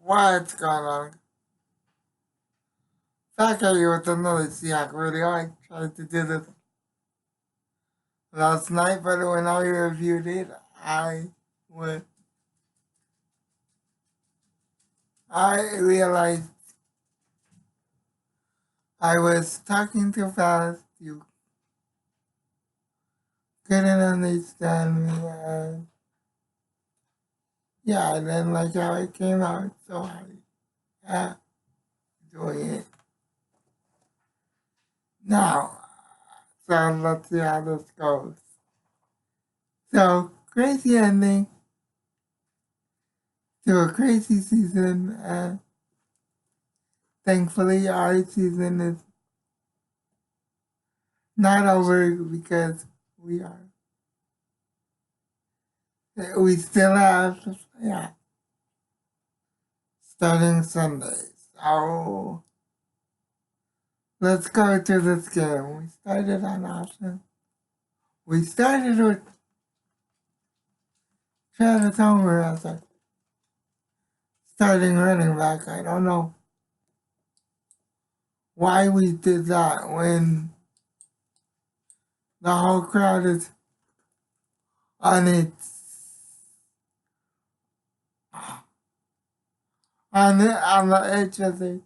What's going on? Back at you with another Seahawk video. I tried to do this last night, but when I reviewed it, was I realized I was talking too fast. You couldn't understand me, and yeah, I didn't like how it came out, so I yeah, doing it now. So let's see how this goes. So crazy ending to a crazy season, and thankfully our season is not over because we are we still have yeah starting Sunday. So let's go to this game. We started on option. We started with Travis Homer as a starting running back. I don't know why we did that when the whole crowd is on its on the edge of the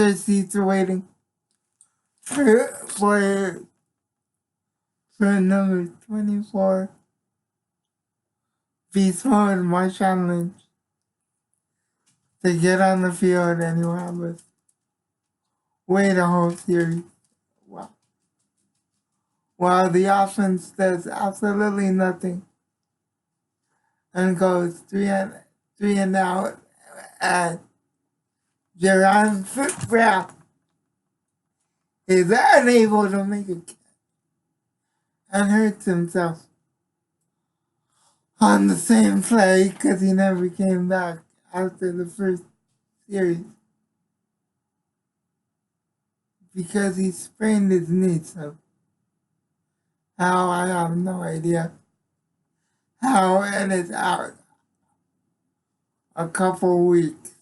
their seats waiting for for number 24 Beast Mode Marshawn Lynch to get on the field, and you have us wait a whole series. Wow. While the offense does absolutely nothing and goes three and out, and Jerron Brown is unable to make a catch and hurts himself on the same play because he never came back after the first series because he sprained his knee. So how, I have no idea how, it is out a couple weeks,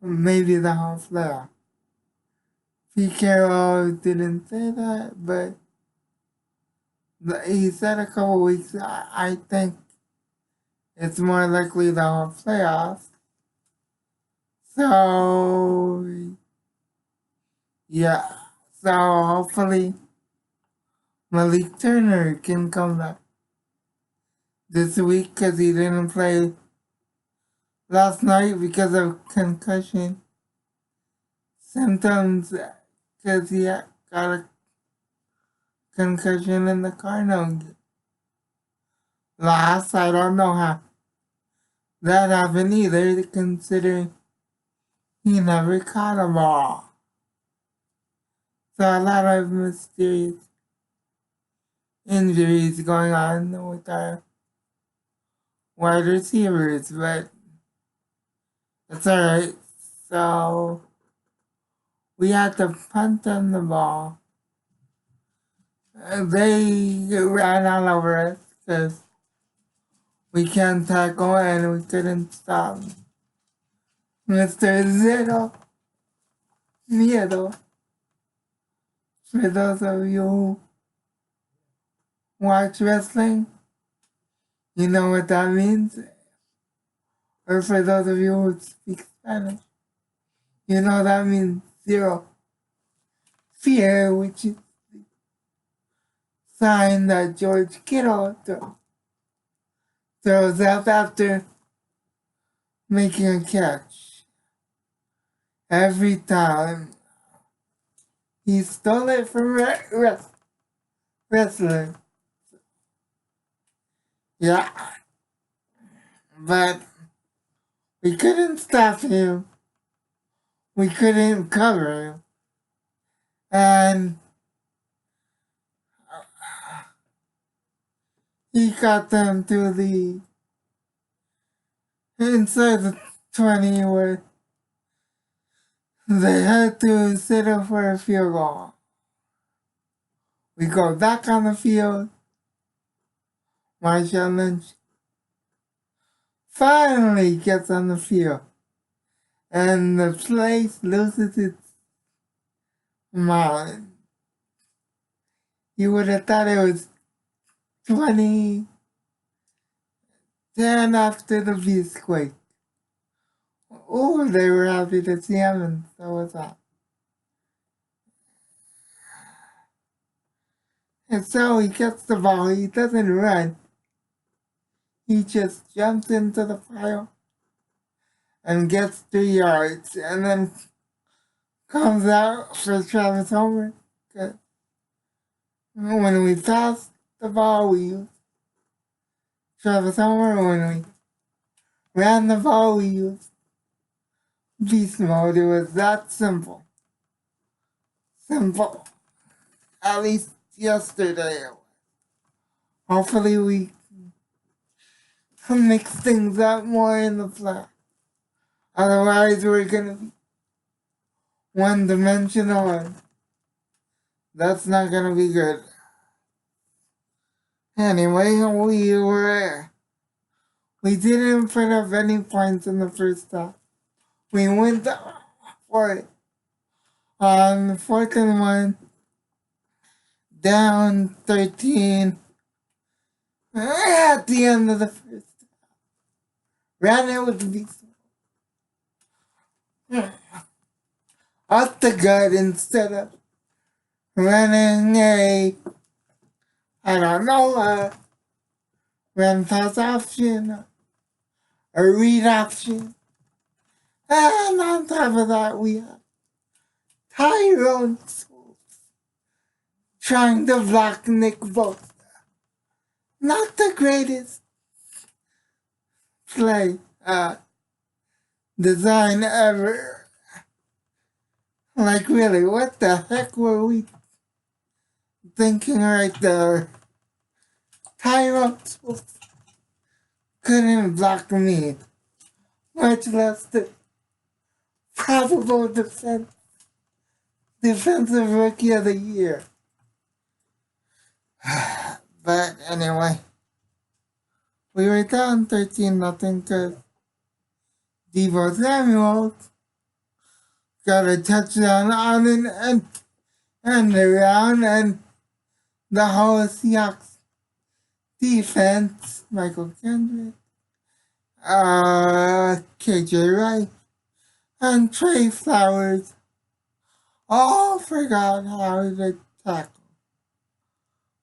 maybe the whole playoff. Pete Carroll didn't say that, but he said a couple weeks. I think it's more likely the whole playoff. So yeah, so hopefully Malik Turner can come back this week because he didn't play last night because of concussion symptoms because he got a concussion in the Cardinal game. Last, I don't know how that happened either, considering he never caught a ball. So a lot of mysterious injuries going on with our wide receivers, but it's alright. So we had to punt them the ball. They ran all over us because we can't tackle and we couldn't stop Mr. Zero Miedo. For those of you who watch wrestling, you know what that means. Or for those of you who speak Spanish, you know that means zero fear, which is the sign that George Kittle throws up after making a catch. Every time he stole it from wrestler. Yeah, but we couldn't stop him. We couldn't cover him. And he got them to the inside the 20 where they had to settle for a field goal. We go back on the field. Marshawn Lynch finally gets on the field, and the place loses its mind. You would have thought it was 2010 after the Beastquake. Oh, they were happy to see him, and so was I. And so he gets the ball. He doesn't run. He just jumps into the pile and gets 3 yards, and then comes out for Travis Homer. When we passed the ball, we used Travis Homer. When we ran the ball, we used beast mode. It was that simple. Simple. At least yesterday. Hopefully we can mix things up more in the play. Otherwise we're gonna be one-dimensional, and that's not gonna be good. Anyway, we didn't put up any points in the first half. We went for it on 4th and 1, down 13 at the end of the first half. Ran it with the beast. Up the gut instead of running a run pass option, a read option. And on top of that, we have Tyrone trying to block Nick Bosa. Not the greatest play design ever. Like, really, what the heck were we thinking right there? Tyrone couldn't block me, much less the probable defensive rookie of the year. But anyway, we were down 13-0 because Deebo Samuel got a touchdown on an end around, and the whole Seahawks defense, Michael Kendrick, KJ Wright, and Trey Flowers all forgot how to tackle.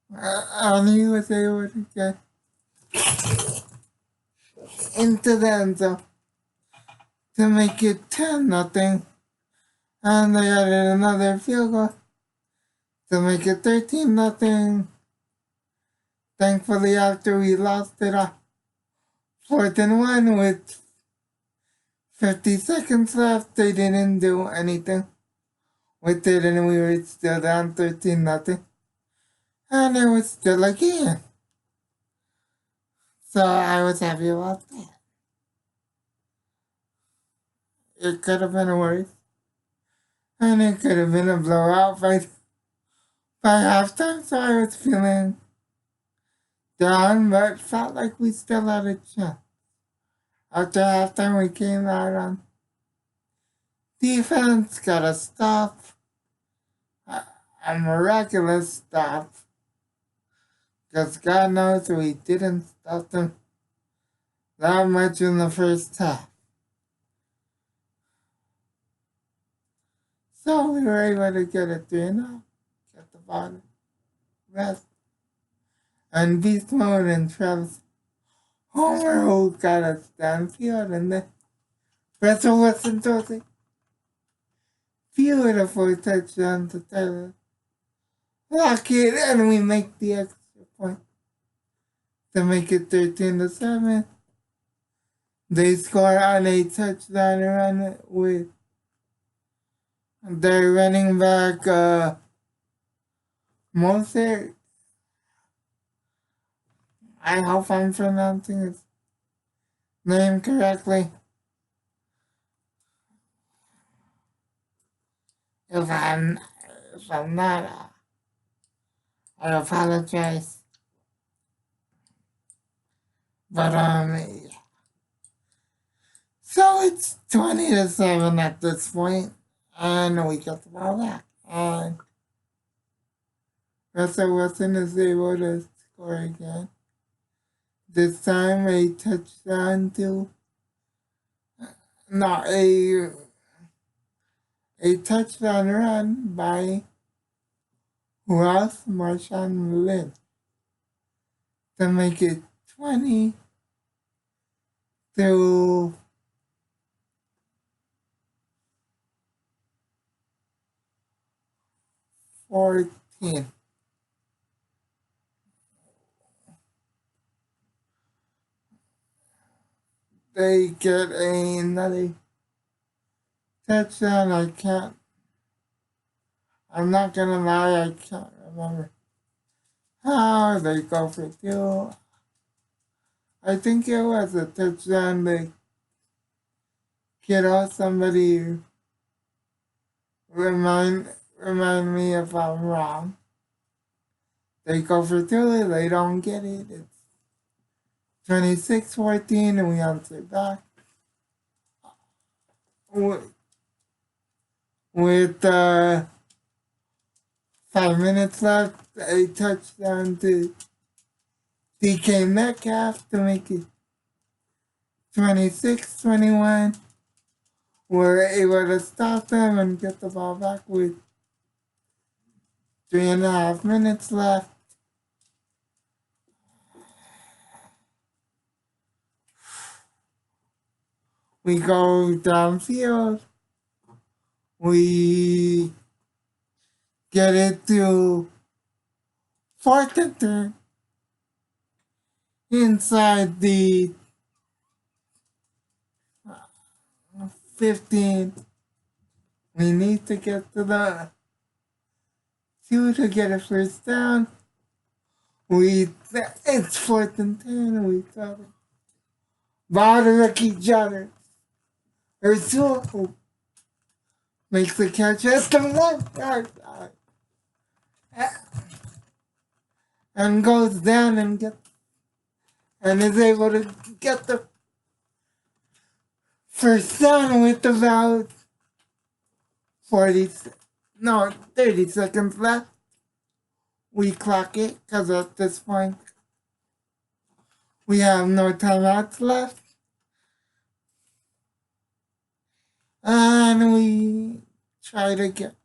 And he was able to get into the end zone to make it 10-0. And they added another field goal to make it 13-0. Thankfully, after we lost it on 4th and 1 with 50 seconds left, they didn't do anything with it, and we were still down 13-0. And it was still a game. So I was happy about that. It could have been worse. And it could have been a blowout by halftime, so I was feeling down, but felt like we still had a chance. After halftime, we came out on defense, got a stop, a miraculous stop, because God knows we didn't stop them that much in the first half. So we were able to get a 3-0, get the ball, rest, and beast mode, and Travis Homer, who got us downfield, and then Russell Wilson throws a beautiful touchdown to Tyler Lockett, and we make the extra point to make it 13-7. They score on a touchdown run with their running back, Moser. I hope I'm pronouncing his name correctly. If I'm not, I apologize. But It's 20-7 at this point, and we got the ball back. And Russell Wilson is able to score again. This time a touchdown to not a touchdown run by who else? Marshawn Lynch to make it 20 to 14. They get another touchdown. I'm not gonna lie, I can't remember how they go for two. I think it was a touchdown to get off somebody. Remind me if I'm wrong. They go for two, they don't get it. It's 26-14, and we answer back with 5 minutes left. A touchdown to DK Metcalf to make it 26-21. We're able to stop them and get the ball back with 3.5 minutes left. We go downfield. We get it to 4th and 10 inside the 15. We need to get to the 2 to get a first down. It's 4th and 10. We throw it. Ball to Ricky Johnner. Ursula makes the catch at the left yard line and goes down and is able to get the first down with about 30 seconds left. We clock it because at this point we have no timeouts left. And we try to get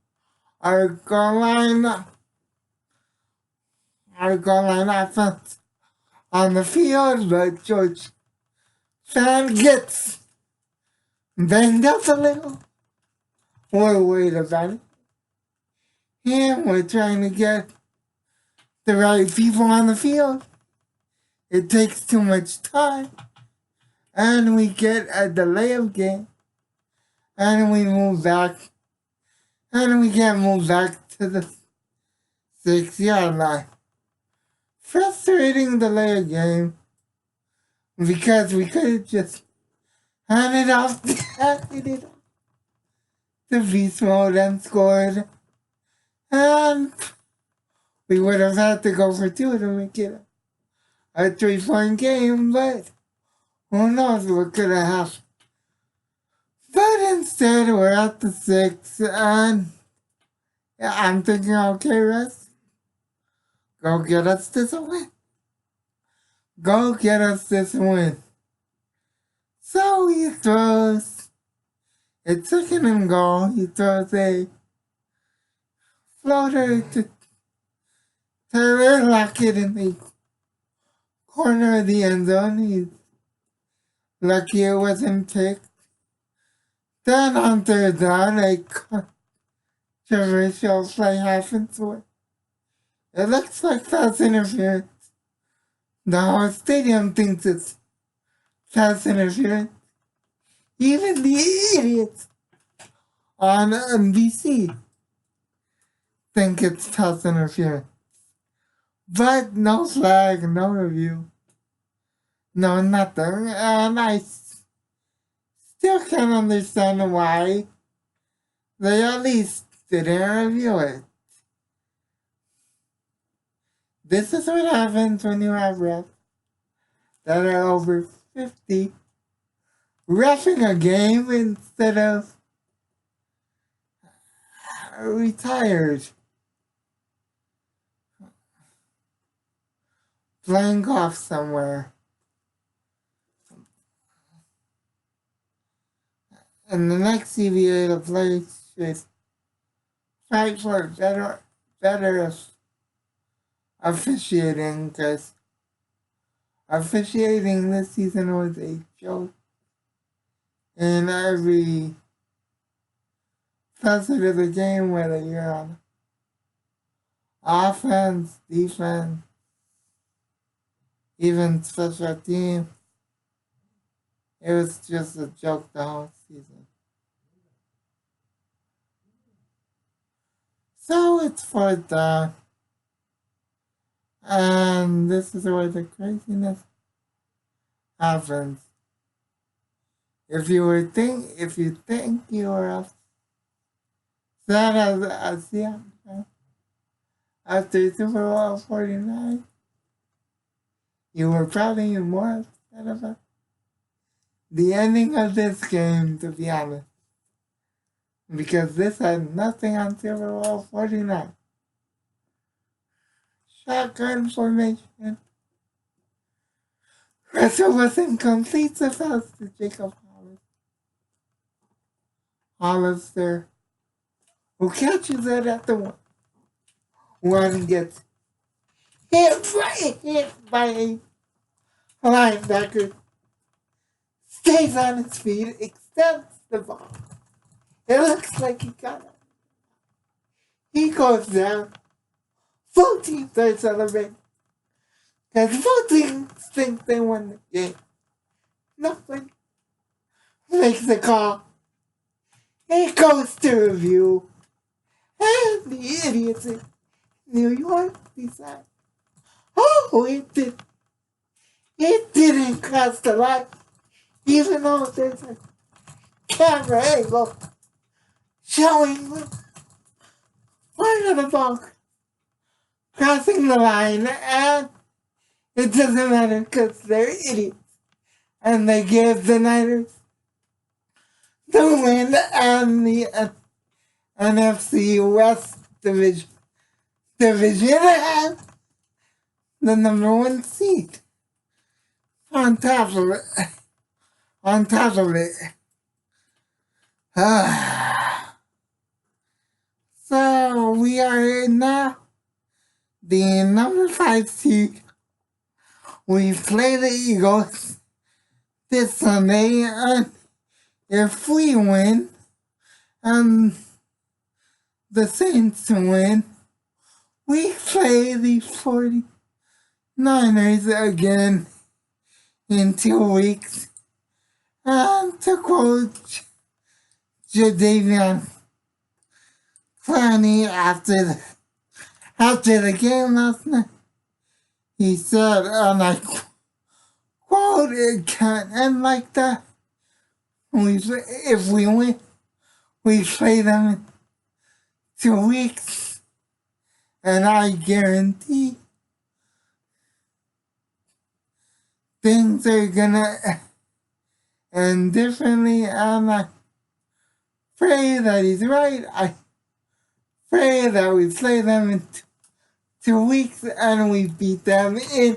our goal line offense on the field, but George Fan gets banged up a little. We're worried about it. And we're trying to get the right people on the field. It takes too much time. And we get a delay of game. And we move back. And we can't move back to the 6-yard line. Frustrating delay of game. Because we could have just handed off to beast mode and scored. And we would have had to go for 2 to make it a 3-point game. But who knows what could have happened. But instead, we're at the 6, and I'm thinking, okay, Russ, go get us this win. Go get us this win. So he throws, it's 2nd and goal, he throws a floater to Tyler Lockett in the corner of the end zone. He's lucky it wasn't picked. Then on 3rd down, a controversial play happens where it looks like pass interference. The whole stadium thinks it's pass interference. Even the idiots on NBC think it's pass interference. But no flag, no review, no nothing. And I still can't understand why they at least didn't review it. This is what happens when you have refs that are over 50 reffing a game instead of retired playing golf somewhere. And the next CBA to play should fight for better officiating, because officiating this season was a joke in every facet of the game, whether you're on offense, defense, even special teams. It was just a joke the whole season. So it's fourth down. And this is where the craziness happens. If you think you were upset as a Seattle fan after Super Bowl 49, you were probably more upset about the ending of this game, to be honest. Because this had nothing on Super Bowl 49. Shotgun formation. Russell Wilson completes the pass to Jacob Hollister, who catches it at the one, gets hit by a linebacker, stays on his feet, extends the ball. It looks like he got it. He goes down. Full team starts celebrating, because both teams think they won the game. Nobody makes the call. It goes to review. And the idiots in New York decide, oh, it didn't cross the line, even though there's a camera angle showing part of the ball crossing the line, and it doesn't matter because they're idiots. And they give the Niners the win and the NFC West division and the number one seed. On top of it. So we are now the number 5 seed. We play the Eagles this Sunday, and if we win and the Saints win, we play the 49ers again in 2 weeks. And to quote Jadeveon Clowney after the game last night, he said, and I quote, it can't end like that. If we win, we play them in 2 weeks, and I guarantee things are gonna end differently, and I pray that he's right. I pray that we play them in 2 weeks and we beat them in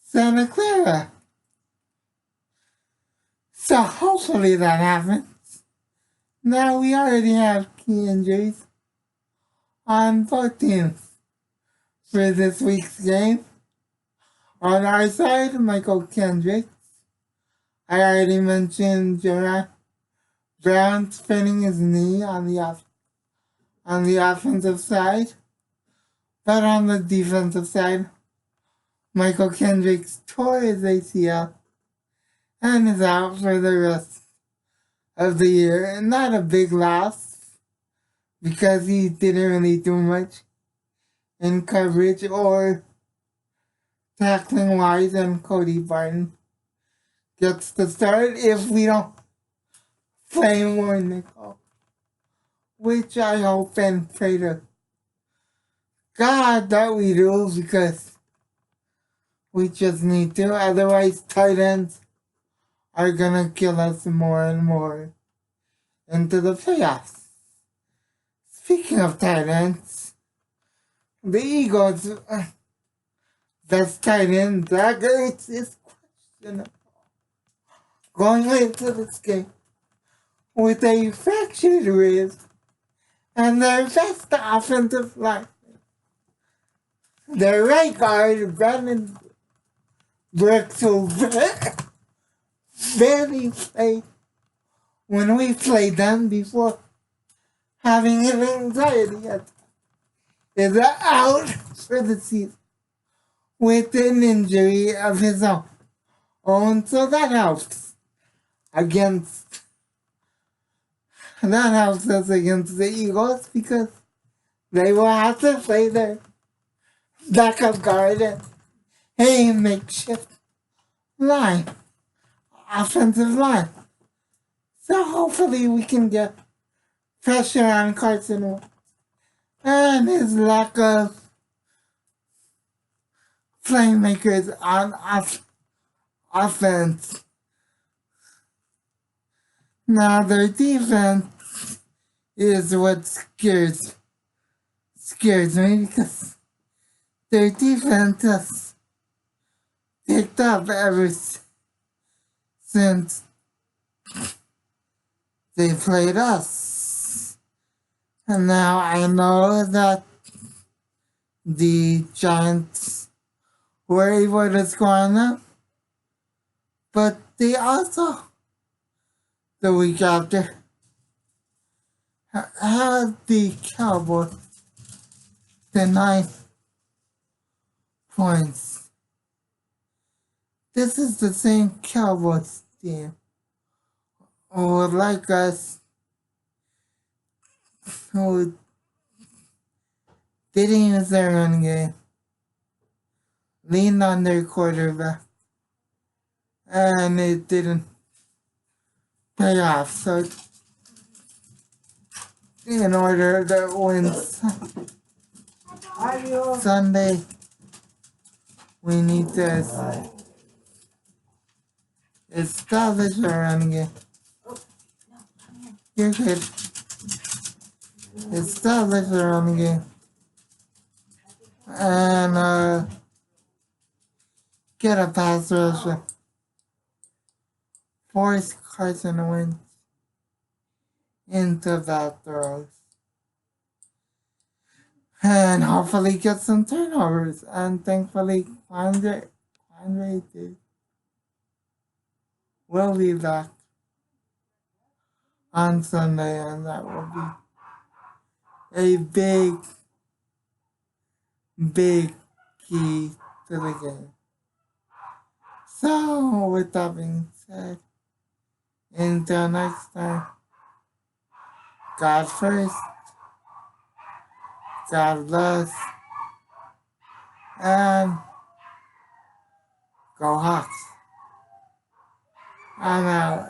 Santa Clara. So hopefully that happens. Now we already have key injuries on both teams for this week's game. On our side, Michael Kendricks. I already mentioned Jerron Brown spinning his knee on the offensive side. But on the defensive side, Michael Kendricks tore his ACL and is out for the rest of the year. Not a big loss, because he didn't really do much in coverage or tackling wise, and Cody Barton gets the start if we don't play more nickel, which I hope and pray to God that we do, because we just need to. Otherwise, tight ends are gonna kill us more and more into the playoffs. Speaking of tight ends, the Eagles' best tight end, Zach Ertz, is questionable going into this game with a fractured wrist and their best offensive line. Their right guard, Brandon Brooks, who barely played when we played them before having an anxiety attack, is out for the season with an injury of his own. So that helps against us against the Eagles because they will have to play their backup guard and a makeshift line, offensive line. So hopefully we can get pressure on Carson Wentz and his lack of playmakers on offense. Now their defense is what scares me because their defense has picked up ever since they played us. And now I know that the Giants were able to score on them, but they also, the week after, had the Cowboys to 9 points. This is the same Cowboys team who would like us, who didn't use their run game, leaned on their quarterback, and it didn't pay off. So in order to win Sunday, we need to establish our run game. You're good. Establish our run game. And get a pass rusher. Force Carson Wentz into bad throws. And hopefully get some turnovers. And thankfully, Andre will be back on Sunday, and that will be a big key to the game. So, with that being said, until next time, God first, God bless, and go Hawks. I'm out.